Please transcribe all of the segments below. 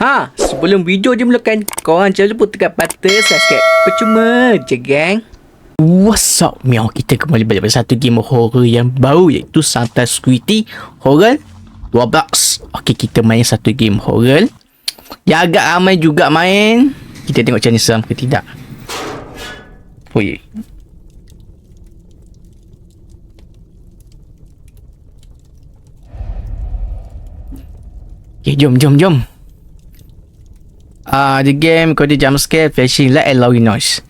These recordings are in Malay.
Sebelum video dimulakan, korang jangan lupa tekan button subscribe. Percuma je, gang. What's up, meow? Kita kembali balik pada satu game horror yang baru, iaitu Santa Squidty Horror Roblox. Okay, kita main satu game horror yang agak ramai juga main. Kita tengok macam ni seram ke tidak. Oi. Okay, jom. The game kode jump scare, flashing light and loud noise.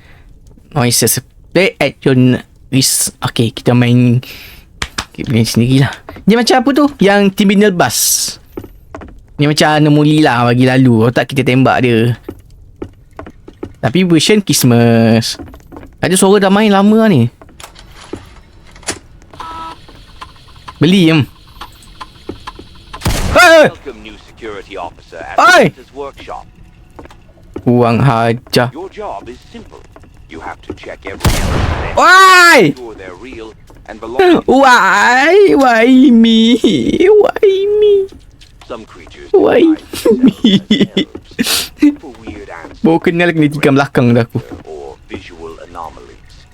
Noises play at your risk. Okay, kita main sendiri lah. Dia macam apa tu? Yang terminal bus. Ni macam anomali lah bagi lalu. Tak kita tembak dia. Tapi version Christmas. Ada suara dah main lama ni. Beli Welcome new security officer at Oi! Santa's workshop. Kurang hajar. Your job is simple. You have to check every element Why? and ensure they're real and belong. Why me? Some creatures Why me? for weird answers Baru kenal kena tikam belakang dah aku. or visual anomalies.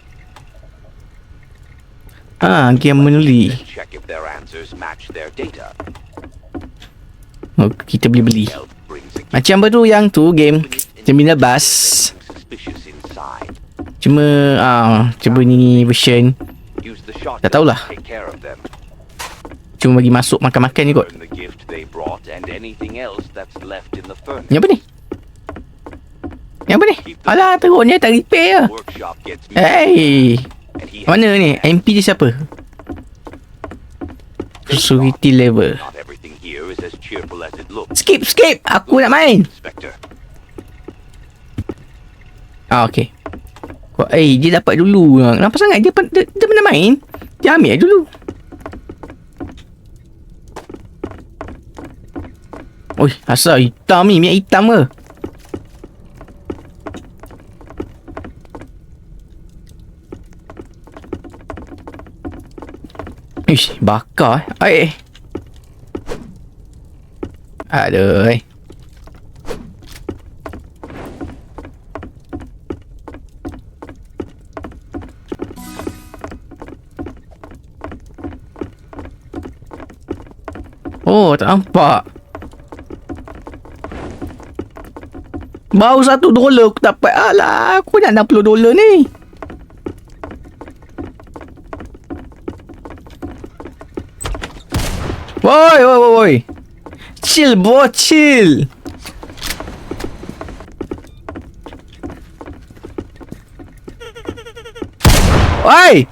Game menuli. Then check if their answers match their data. Oh, kita beli. Help brings a gift Macam apa tu yang tu game terminal bus. suspicious inside. Cuba ni version. Use the shotgun Tak tahulah. to take care of them. Cuma bagi masuk makan-makan ni kot. Burn the gift they brought and anything else that's left in the furnace. Yang apa ni? Alah, teruknya tak repair lah. Workshop gets Hey, and he has mana ni? MP dia siapa? Security level. Not everything here is as cheerful as it looks, Skip. Aku nak main. Inspector. Okay. Dia dapat dulu. Kenapa sangat? Dia pernah main. Dia ambil dulu. Oi, asal hitam ni. Minyak hitam ke? Ish, bakar Aduh. Oh, tak nampak. Baru $1 aku dapat. Alah, aku nak $60 ni. Woi. Chill, bro, chill. Oi!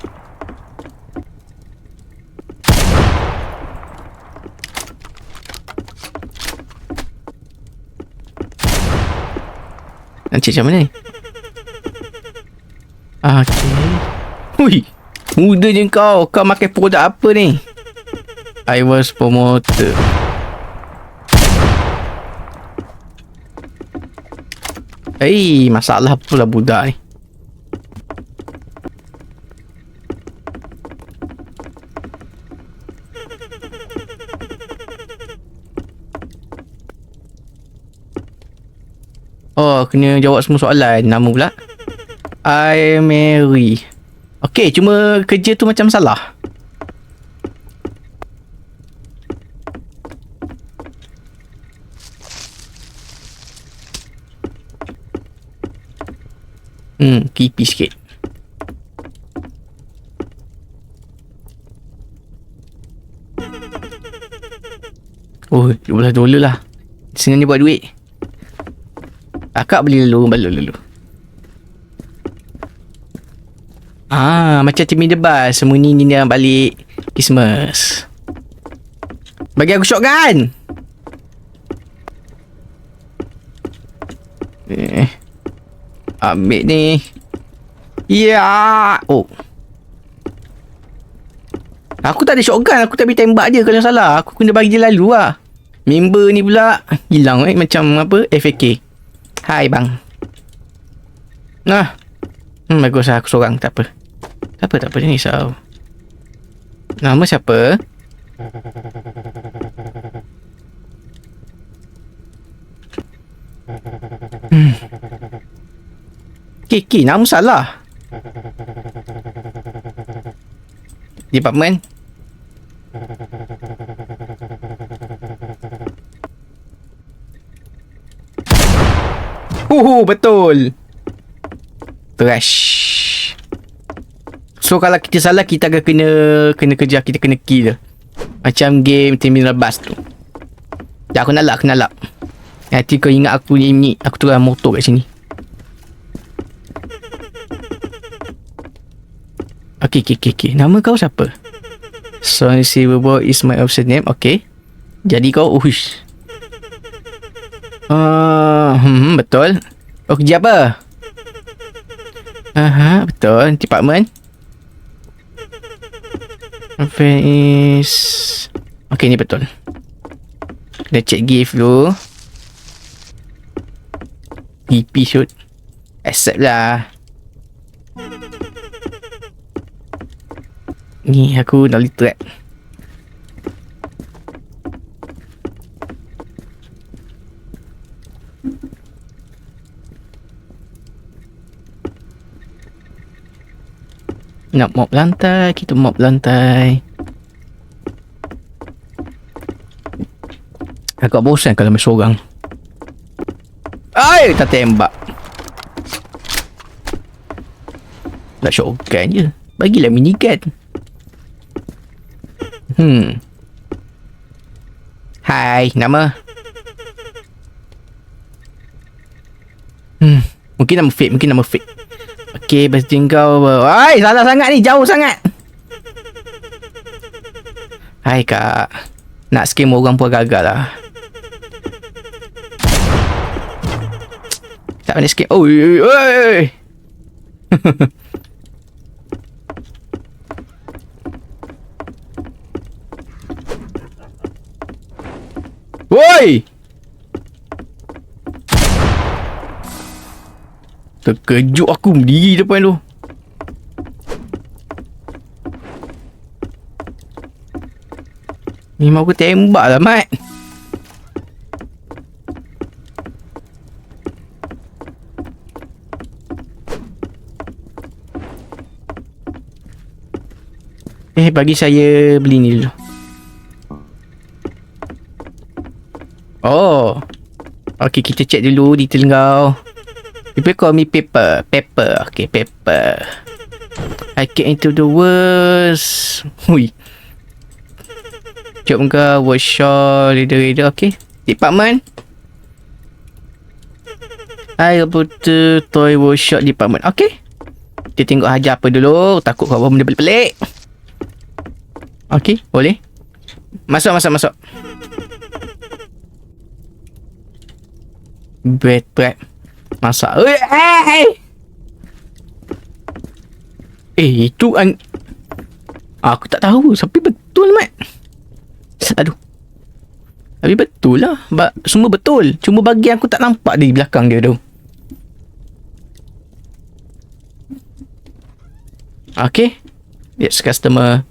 Nak cek macam mana ni? Okay. Hui, mudanya kau. Kau makan produk apa ni? I was promoter. Masalah pula budak ni. Oh, kena jawab semua soalan. Nama pula I Mary. Okay, cuma kerja tu macam salah. Creepy sikit. Oh, $12 lah. Sengaja buat duit. Akak beli balik dulu. Macam terminal bus. Semua ni yang balik Christmas. Bagi aku shotgun. Ambil ni. Ya. Oh. Aku tak ada shotgun. Aku tak boleh tembak dia kalau salah. Aku kena bagi dia lalu lah. Member ni pula hilang macam apa? FAK. Hai bang. Bagus lah aku seorang. Tak apa. Jangan risau. Nama siapa? Okay, nama salah. Department. Betul. Trash. So kalau kita salah, kita akan kena kejar, kita kena kill. Macam game Terminal Bus tu. Ya, aku nak lap. Nanti kau ingat aku ni aku turun motor kat sini. Okay. Nama kau siapa? Sony Silverboy is my official name. Okay. Jadi kau uhush. Betul. Oh, kerja apa? Betul. Department. Face. Okay, ni betul. Kena check gift dulu. PP shoot. Accept lah. Ni aku nak literat. Nak mop lantai, kita mop lantai. Agak bosan kalau main seorang. Ay, tak tembak. Nak shotgun je. Bagilah minigun. Hai, nama? Mungkin nama fake. Okay, pasti kau. Hai, salah sangat ni, jauh sangat. Hai kak. Nak scam orang pun gagal lah. Tak pandai scam. Oi. Woi! Terkejut aku berdiri depan tu. Ni mau aku tembak lah, Mat. Bagi saya beli ni dulu. Oh. Okay, kita check dulu detail kau. People call me Pepper. Okay, Pepper. I get into the worst. Hui. Job kau, workshop, leader. Okay. Department. I butuh toy workshop department. Okay. Kita tengok hajar apa dulu. Takut kau benda pelik-pelik. Okay, boleh. Masuk. Bed prep. Masak. Itu aku tak tahu. Tapi betul, Mat. Aduh. Tapi betul lah. Semua betul. Cuma bagi aku tak nampak di belakang dia tu. Okay. Yes, customer.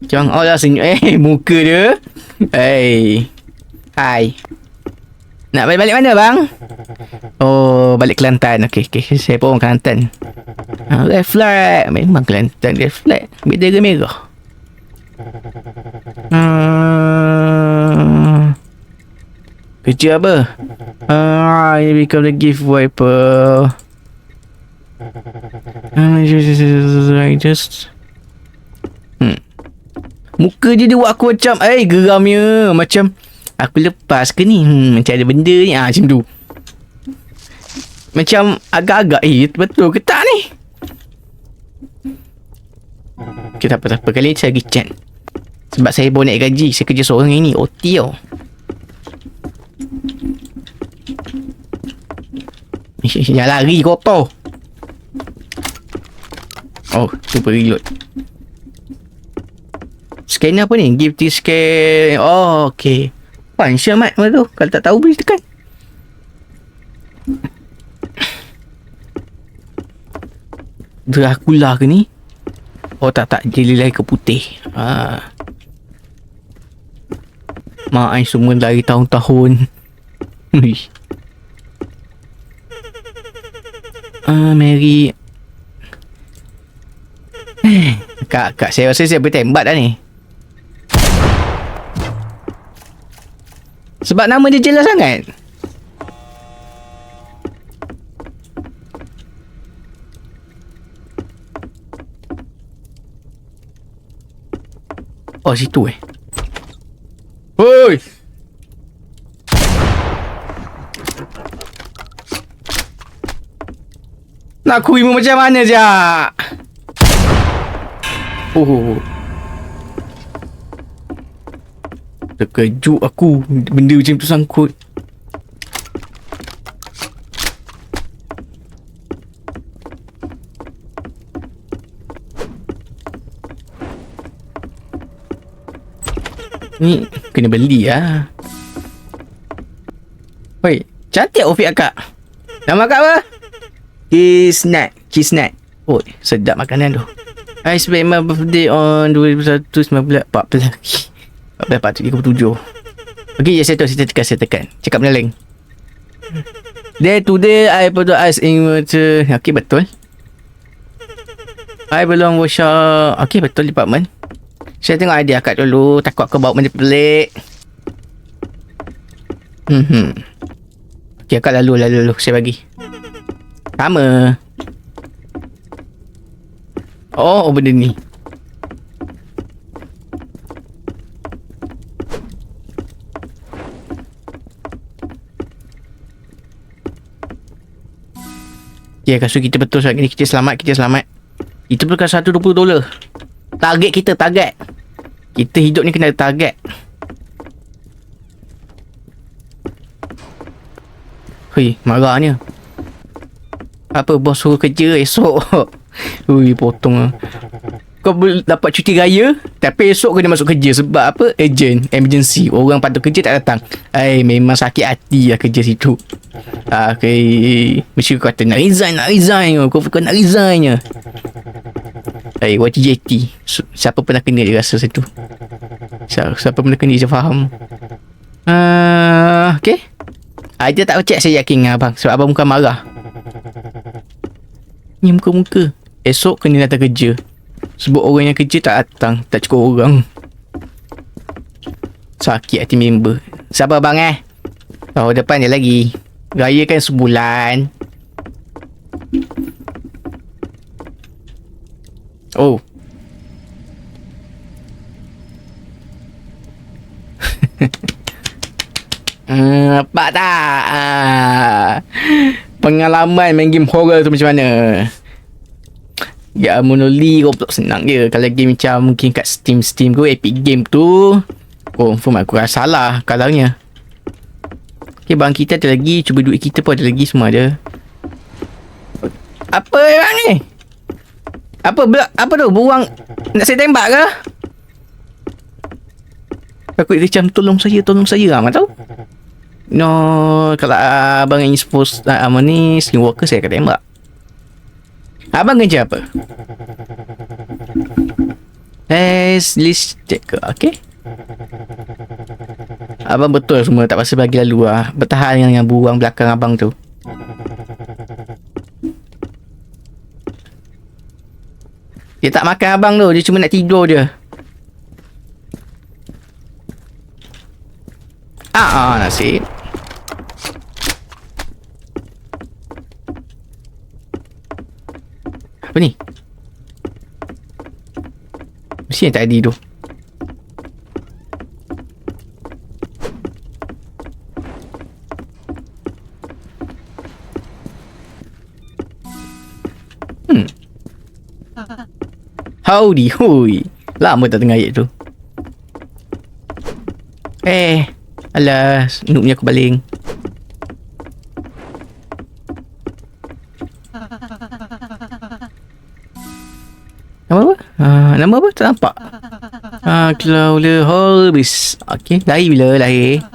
Jangan lah senyum. Muka dia. Hai. Nak balik mana, bang? Oh, balik Kelantan. Okay. Saya pun orang Kelantan. Red flag. Memang Kelantan red flag. Bendera merah. Kerja apa? You become the gift wiper. Just muka je dia buat aku macam geramnya. Macam aku lepas ke ni? Macam ada benda ni. Macam tu. Macam agak-agak betul ke tak ni? Okay, tak apa. Kali ni saya pergi chat. Sebab saya baru naik gaji. Saya kerja seorang ini. OT tau. Jangan lari kotor. Oh, super reload. Scanner apa ni? Give this scan. Oh, okay. Punch Mat tu. Kalau tak tahu boleh tekan. Dracula ke ni? Oh tak. Dia lilai ke putih. Mak I semua dari tahun-tahun. Ui. Mary. Kak, saya rasa saya bertembak dah ni. Sebab nama dia jelas sangat. Oh, situ Hoi! Nak aku rimu macam mana je? Oh. Terkejut aku. Benda macam tu sangkut. Ni kena beli lah. Hoi, cantik outfit akak. Nama akak apa? Cheese nut. Oh, sedap makanan tu. I spent my birthday on 21.19.14 lagi. 14.37. Okay, saya tekan. Cakap Melaling. Today I put ice in water. Okay, betul. I belong workshop. Okay, betul department. Saya tengok idea akak dulu. Takut aku bawa benda pelik. Okay, akak lalu. Saya bagi. Sama. Oh, benda ni. Okay, kasus kita betul saat ni. Kita selamat. Itu bukan $120. Target. Kita hidup ni kena ada target. Hui, marahnya. Apa bos suruh kerja esok? Hui, potong lah. Kau dapat cuti raya, tapi esok kena masuk kerja. Sebab apa? Emergency. Orang patut kerja tak datang. Memang sakit hati lah kerja situ. Mesti kau kata nak resign. Kau nak resign je. YTJT. Siapa pernah kena dia rasa situ. Siapa pernah kena dia faham. Okay. Dia tak cek saya yakin dengan abang. Sebab abang bukan marah. Ni muka-muka. Esok kena datang kerja. Sebab orang yang kerja tak datang. Tak cukup orang. Sakit hati member. Sabar bang tahun depan dia lagi. Raya kan sebulan. Oh. Nampak tak? Pengalaman main game horror tu macam mana? Ya, Monoli Roblox senang je. Kalau game macam mungkin kat Steam tu, Epic Game tu, confirm aku rasa salah kalaunya. Okay, bang kita ada lagi. Cuba duit kita pun ada lagi semua ada. Apa bang ni? Apa tu? Buang nak saya tembak ke? Aku macam tolong saya Abang tahu? No, kalau abang ingin suppose abang ni skinwalker, saya akan tembak. Abang kerja apa? List check ke? Okay. Abang betul semua, tak pasal bagi lalu lah. Bertahan dengan buang belakang abang tu. Dia tak makan abang tu, dia cuma nak tidur je. Nasib. Apa ni? Mesti yang tadi tu. Howdy, hui. Lama tak dengar ayat tu. Alah, noobnya aku baling. Nama apa? Nama apa? Tak nampak. Claudia Holbis. Okay, lahir bila lahir?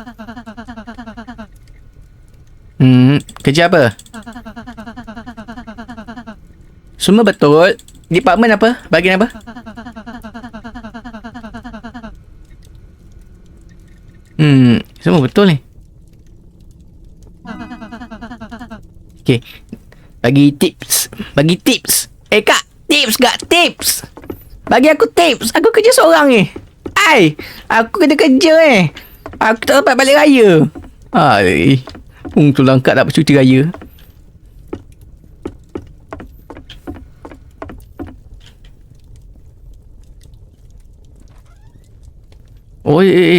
Kerja apa? Semua betul. Department apa? Bahagian apa? Semua betul ni. Okay. Bagi tips. Kak, tips gak? Tips. Bagi aku tips. Aku kerja seorang ni. Aku kena kerja Aku tak dapat balik raya. Tu langkat tak bercuti raya.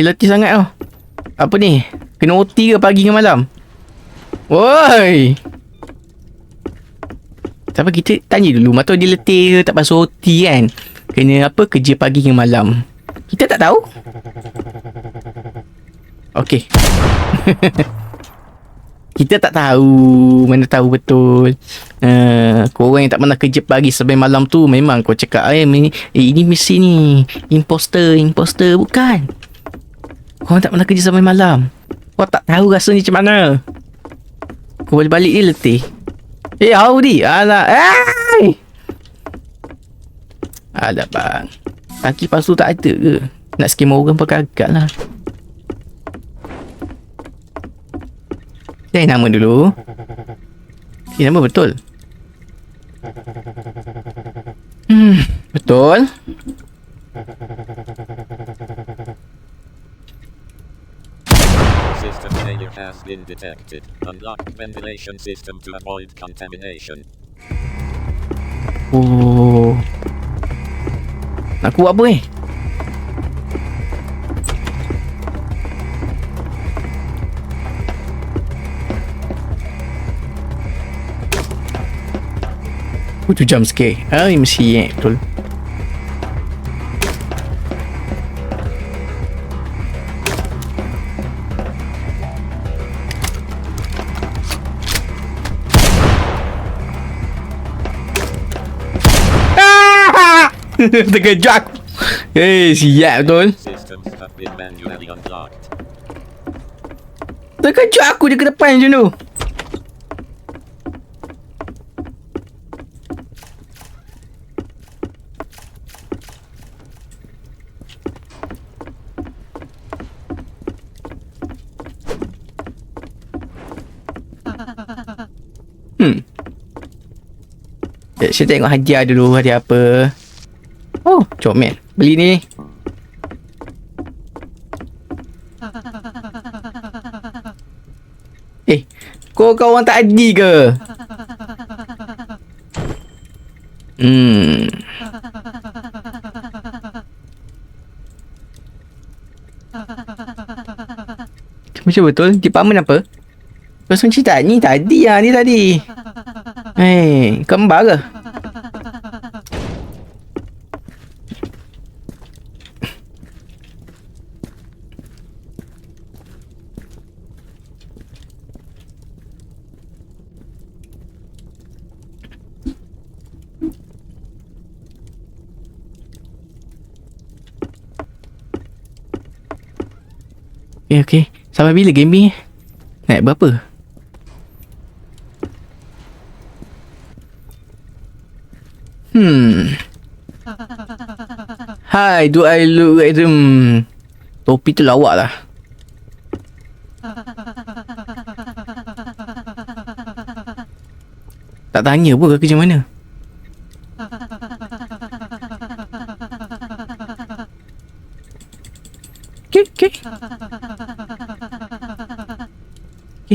Letih sangat tau. Apa ni? Kena OT ke pagi dengan malam? Woi. Siapa kita tanya dulu. Matau dia letih ke tak pasal OT kan? Kena apa? Kerja pagi dengan malam. Kita tak tahu. Okey. Kita tak tahu. Mana tahu betul. Korang yang tak pernah kerja pagi sampai malam tu, memang kau cakap ini misi ni imposter. Bukan. Korang tak pernah kerja sampai malam. Kau tak tahu rasanya macam mana. Kau balik dia letih. Howdy. Alah. Alah bang. Kaki palsu tak ada ke? Nak scam orang pakai agak lah. Nama dulu. Nama betul. Betul. System failure has been detected. Unlock ventilation system to avoid contamination. Nak aku buat apa tu jump scare. Mesti betul. Terkejut aku. Siap betul. Systems have been manually unlocked. Terkejut aku dia ke depan macam tu. Saya tengok hadiah dulu. Hadiah apa? Comel. Beli ni. Kau orang tak adil ke? Macam betul? Department apa? Kau cerita ni tadi lah. Ni tadi. Kembar ke? Okay. Sampai bila game ni? Naik berapa? Hi, do I look at them? Topi tu lawak lah. Tak tanya pun kerja mana. Okay.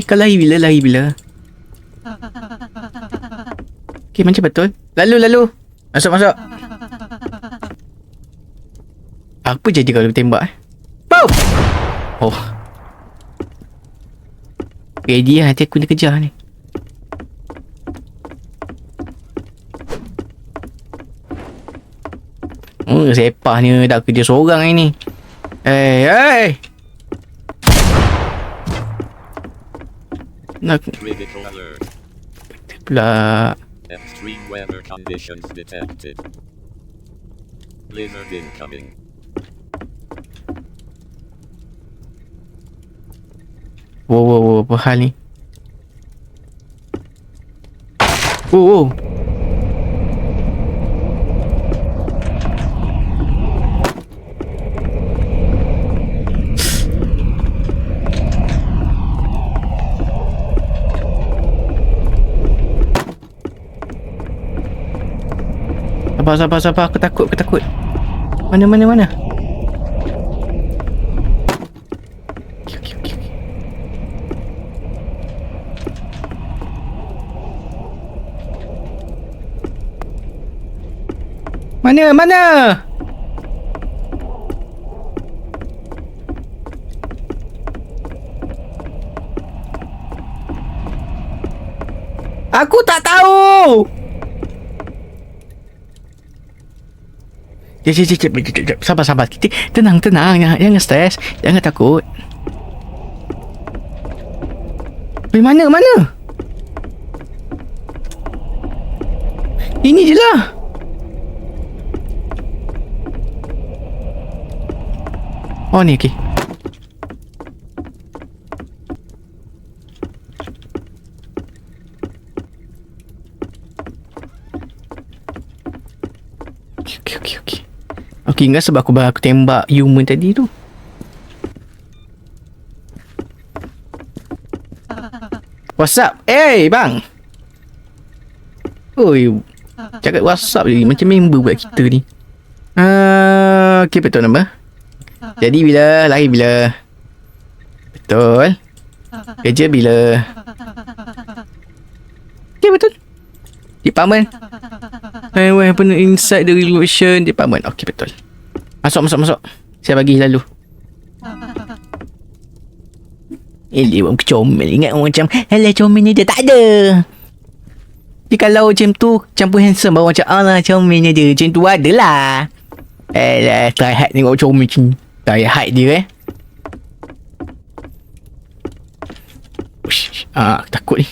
Kau lari bila? Okay, macam betul. Lalu. Masuk. Apa jadi kalau tembak? Boom! Ready lah, nanti aku nak kejar ni. Sepah ni dah kerja seorang ni. Hey! Critical alert. Pula. Extreme weather conditions detected. Blizzard incoming. Wow, apa hal ni? Wow. Sabar. Aku takut. Mana? Okay. Mana? Aku tak tahu. Sekejap. Sabar. Kita tenang. Jangan stres. Jangan takut. Mana? Ini je lah. Oh ni, okey. Okey. Okey, ingat sebab aku tembak human tadi tu. What's up? Bang. Oi. Cakap WhatsApp je macam member buat kita ni. Okey, betul nama. Jadi lahir bila? Betul. Kerja bila? Okey, betul. Department. Apa inside the revolution department. Okey, betul. Masuk. Saya bagi lalu. Dia buat comel. Ingat orang macam alah comel ni dia tak ada. Dia kalau macam tu campur handsome baru macam alah comelnya dia. Macam tu adalah. Try hide tengok comel macam ni. Try hide dia Ush, aku takut ni.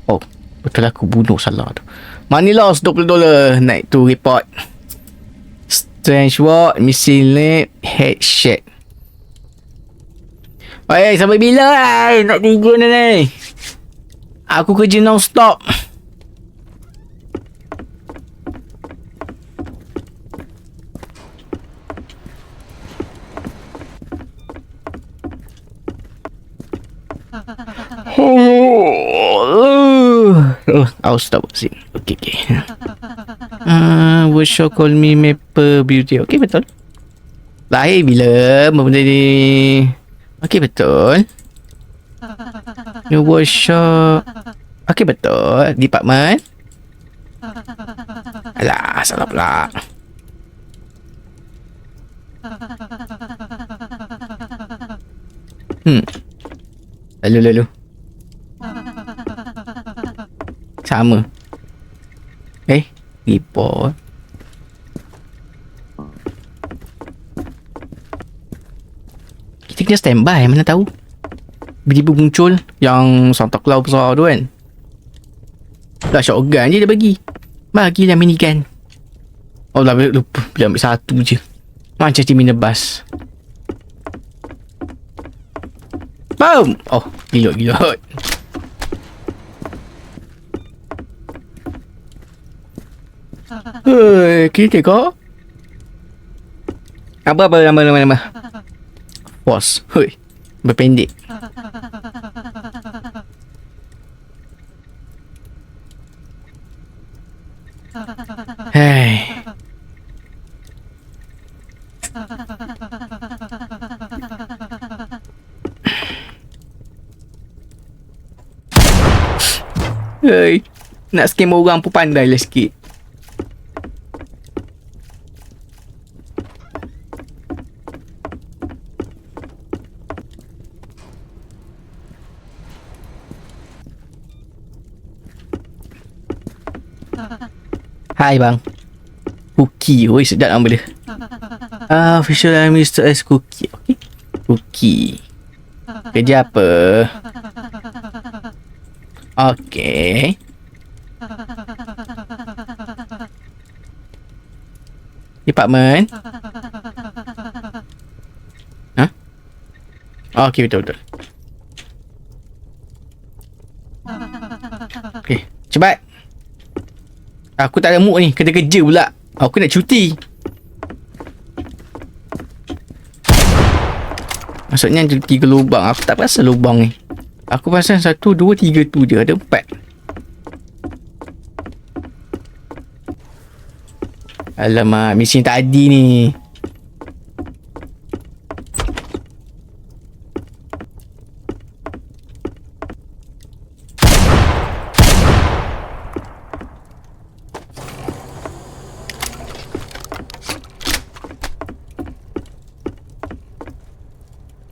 Oh, betul aku bunuh salah tu. Money loss $20. Naik to report. Strange ward, missing leg, headshot. Sampai bila nak tidur ni? Aku kerja non-stop. I'll stop sini. Okay. Workshop call me Maple Beauty. Okay, betul. Lahir bila benda ni? Okay, betul. New workshop. Okay, betul. Department. Alah, salah pula. Lalu. Sama. Report. Kita kena standby, mana tahu. Tiba-tiba muncul yang Santa Claus besar tu kan. Dah shotgun je dia bagi. Bagilah minigun. Oh, dah lupa. Dia ambil satu je. Macam terminal bus. Boom! Oh, gilot. Kita tengok. Apa nama? Force. Berpendek. Hey. Nak scam orang pun pandai lah sikit. Hai bang. Cookie. Oi, sedap nama dia. Official Mr. S Cookie. Okay. Cookie. Kerja apa? Okay. Department. Okay, betul. Okay, cepat. Aku tak ada mood ni. Kena kerja pula. Aku nak cuti. Maksudnya ada 3 lubang. Aku tak perasan lubang ni. Aku perasan 1, 2, 3 tu je. Ada 4. Alamak, misi tadi ni.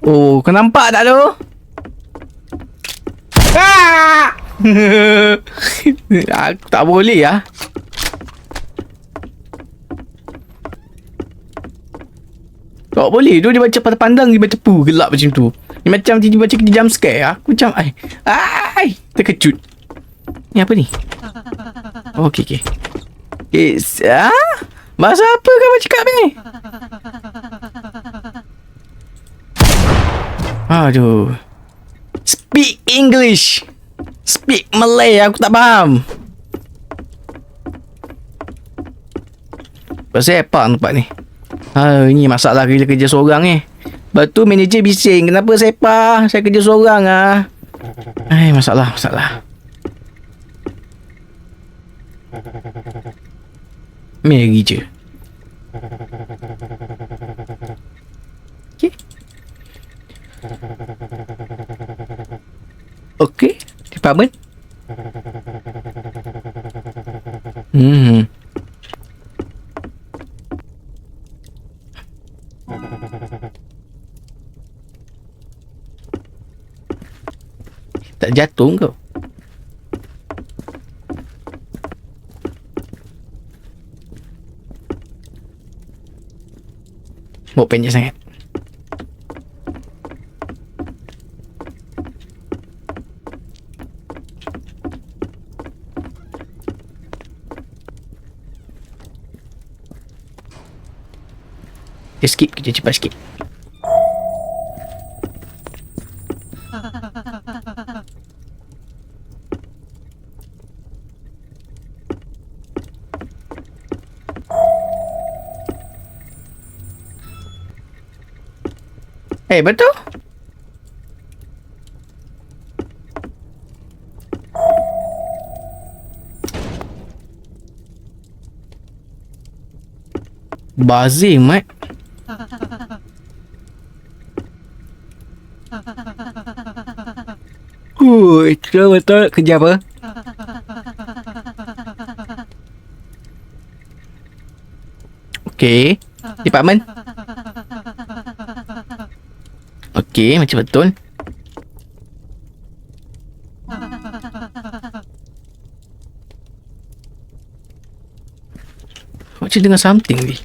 Oh, kau nampak tak tu? Ah! Aku tak boleh lah. Tak boleh tu, dia macam pandang dia macam gelap macam tu. Dia macam dia macam kita jump scare. Aku macam terkejut. Ni apa ni? Oh, okey. Bahasa apa kau cakap ni? Aduh. Speak English. Speak Malay. Aku tak faham. Pasal apa tempat ni? Ini masalah bila kerja seorang ni. Lepas tu manager bising. Kenapa sepa? Saya kerja seorang ah. Masalah. Mari je. Okay. Department. Tak jatuh kau. Bawa pendek sangat. Dia skip kerja cepat sikit. Betul? Bazir, Mat. Itu betul kerja apa? Okey. Department. Okey, macam betul. Macam dengar something ni.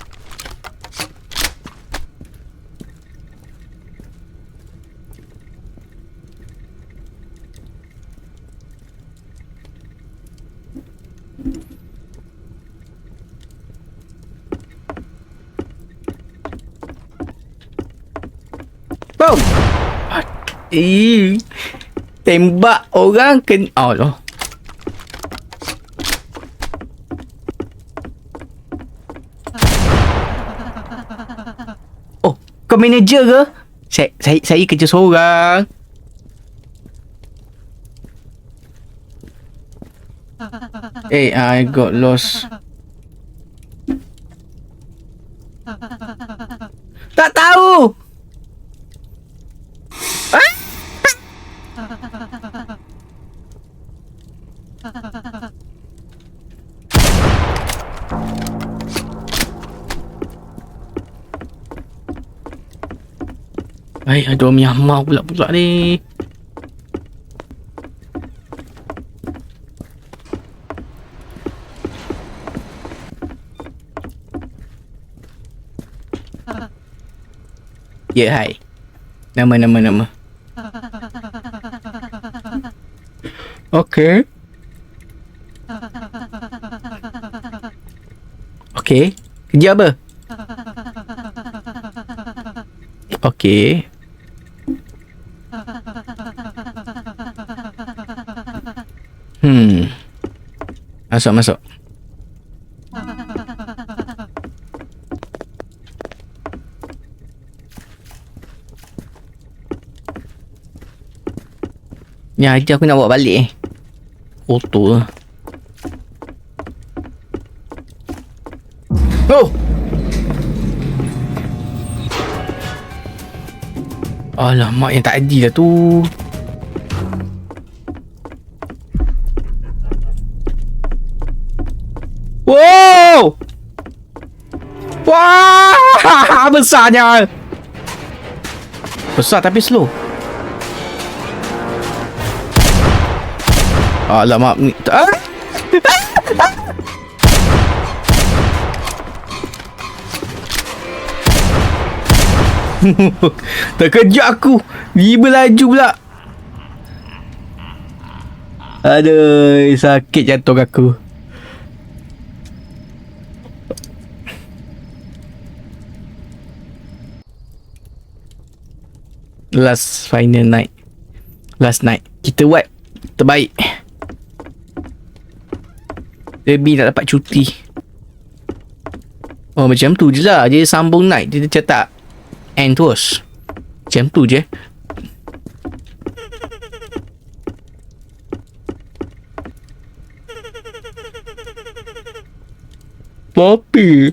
Boom! Tembak orang Allah. Oh, kau manager ke? Saya kerja seorang. I got lost. Tak tahu. Ada orang Myanmar pula ni. Ya, hai. Nama. Okey. Kerja apa? Okey. Masuk. Ni aja aku nak bawa balik kotor. Oh! Alamak, yang tak adil lah tu. Wow! Wah! Besarnya. Besar tapi slow. Alamak. Ah! Terkejut aku. Dia berlaju pula. Aduh, sakit jantung aku. Last final night. Last night. Kita buat terbaik. Lebih nak dapat cuti. Oh, macam tu je lah. Dia sambung night. Dia cetak end terus. Macam tu je. Poppy.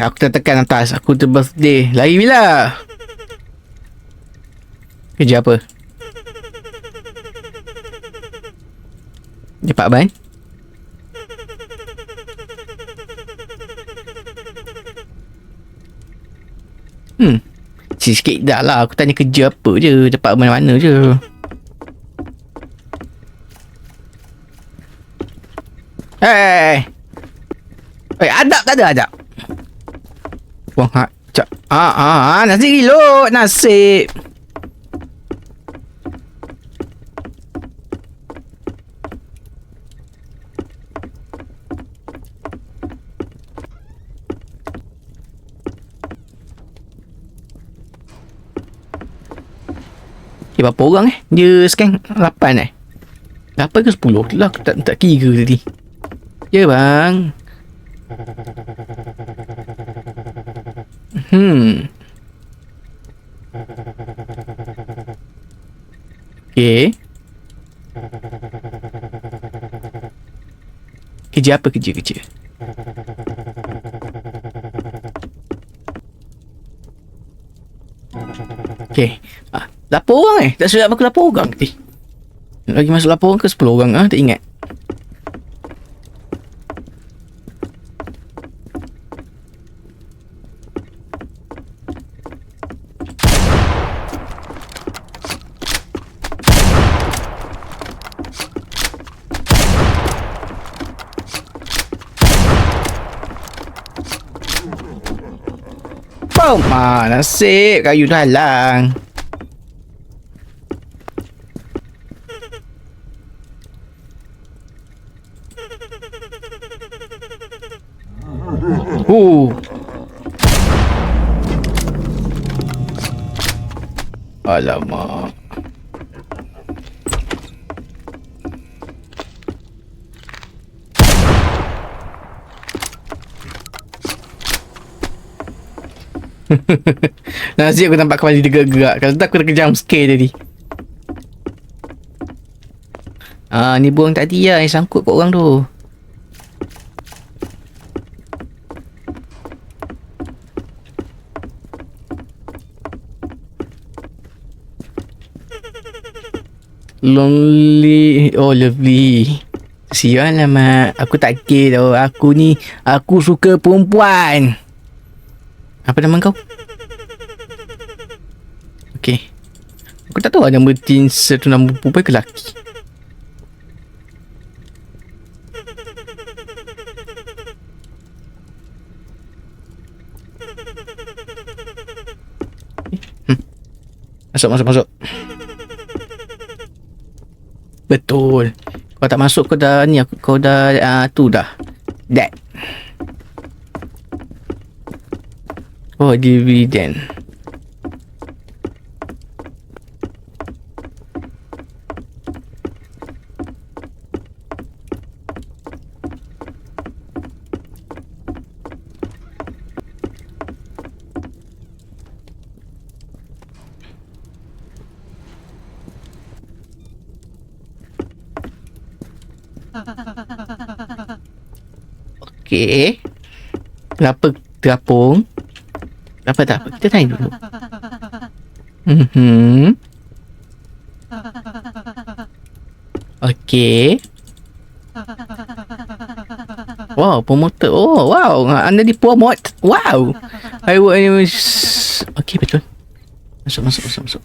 Aku tertekan atas. Aku tu birthday. Lari bila? Kerja apa? Cepat ban? Sikit dah lah. Aku tanya kerja apa je. Dapat mana-mana je. Adab tak ada adab. Wah, nasi reload. Nasib. Berapa orang dia scan 8 8 ke 10 lah. Aku tak kira tadi. Ya bang. Okay. Kerja apa kerja? Okay. 8 orang tak silap aku 8 orang. Lagi masuk 8 orang ke 10 orang tak ingat. Boom! Nasib kayu dah halang. Alamak. Nasib aku nampak kepala dia gerak-gerak. Kalau tak aku dah jump scare tadi. Ni buang tadi lah yang sangkut kat orang tu. Lonely. Oh, lovely. Sial lah mak. Aku tak care tau. Aku suka perempuan. Apa nama kau? Okay. Aku tak tahu ada nama teen satu nama perempuan ke lelaki. Masuk. Betul. Kau tak masuk kau dah ni kau dah tu dah. That. Oh, dividend. Okey. Kenapa terapung? Tak apa. Kita tanya dulu. Mhm. Okey. Wow, promoter. Oh, wow. Anda di promote. Wow. Okey, betul. Masuk.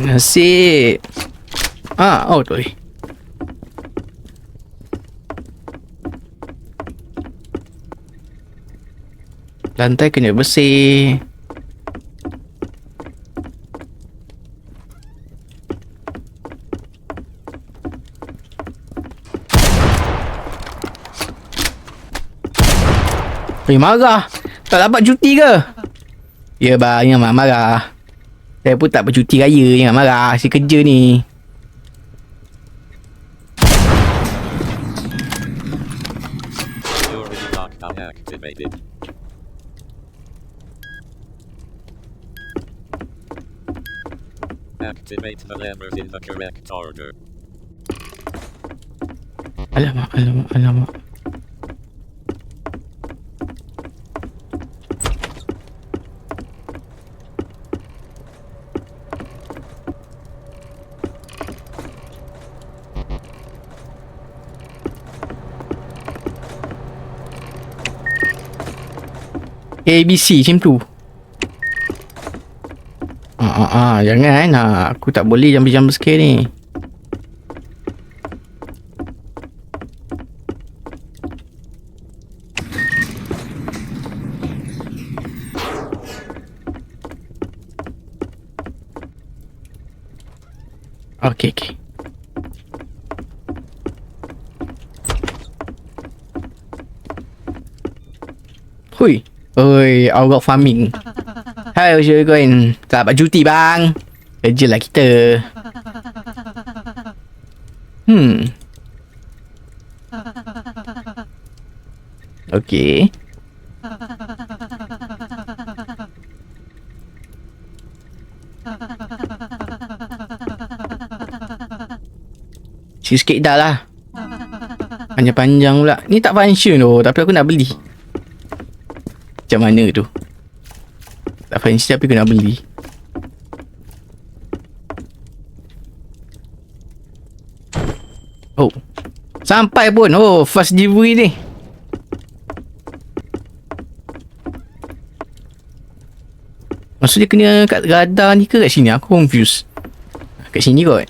Nasib. Tu. Lantai kena bersih. Marah. Tak dapat cuti ke? Ya bang, jangan marah. Saya pun tak bercuti raya. Jangan marah. Si kerja ni. Security lockdown activated. Activate the levers in the correct order. Alamak. ABC macam tu. Jangan aku tak boleh jump scare ni. Okey. Oi, outdoor farming. Hai, Usyur Coin. Tak dapat cuti bang. Kerja lah kita. Okey. Sikit dah lah. Panjang-panjang pula. Ni tak function tu. Tapi aku nak beli. Macam mana tu? Tak fancy tapi aku nak beli. Oh. Sampai pun. Oh, fast delivery ni. Maksudnya kena kat radar ni ke kat sini? Aku confused. Kat sini kot.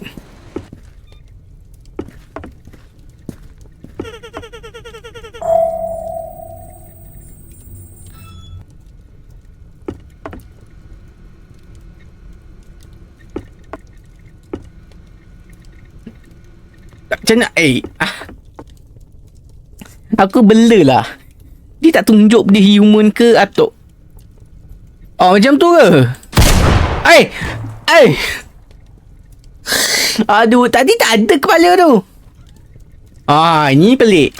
Macam nak aku bela lah. Dia tak tunjuk dia human ke atau macam tu ke? Aduh, tadi tak ada kepala tu. Ini pelik.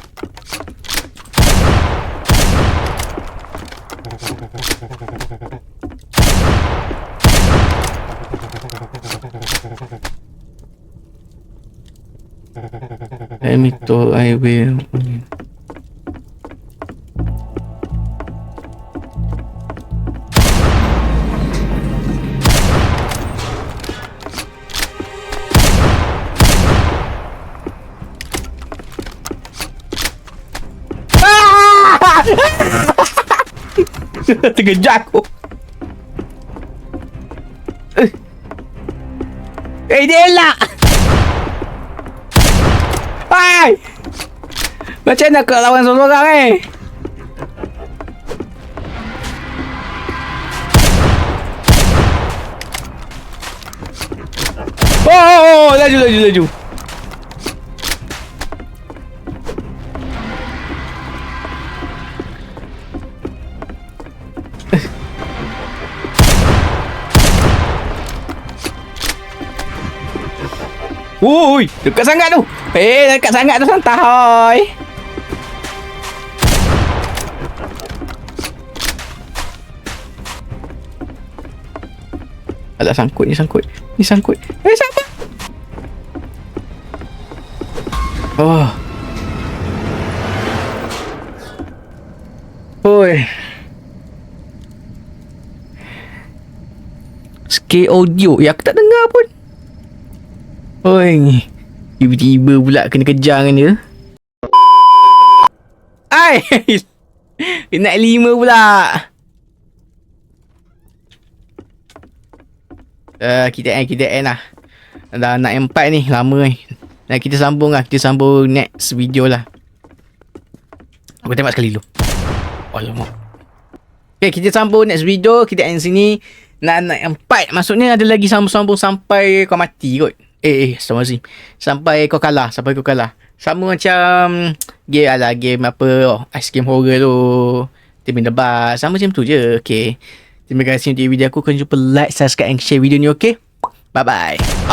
I will. Terkejut aku. Dia elak. Macam mana kau lawan seorang laju. Dekat sangat tu. Dekat sangat tu santai. Alah, sangkut. Ni sangkut. Sabar. Oh. Oi. Skate audio. Ya, aku tak dengar pun. Oi. Tiba-tiba pula kena kejar dengan dia. Ai. Nak 5 pula. Kita end lah. Dah nak yang 4 ni. Lama ni. Nah, kita sambung lah. Kita sambung next video lah. Aku tembak sekali dulu. Alamak. Okay, kita sambung next video. Kita end sini. Nak yang 4. Maksudnya ada lagi sambung-sambung sampai kau mati kot. Astagfirullahaladzim. Sampai kau kalah. Sama macam game apa. Ice Cream Horror tu. Tim debat. Sama macam tu je. Okay. Terima kasih untuk video aku. Kau jumpa, like, subscribe and share video ni. Okay. Bye-bye.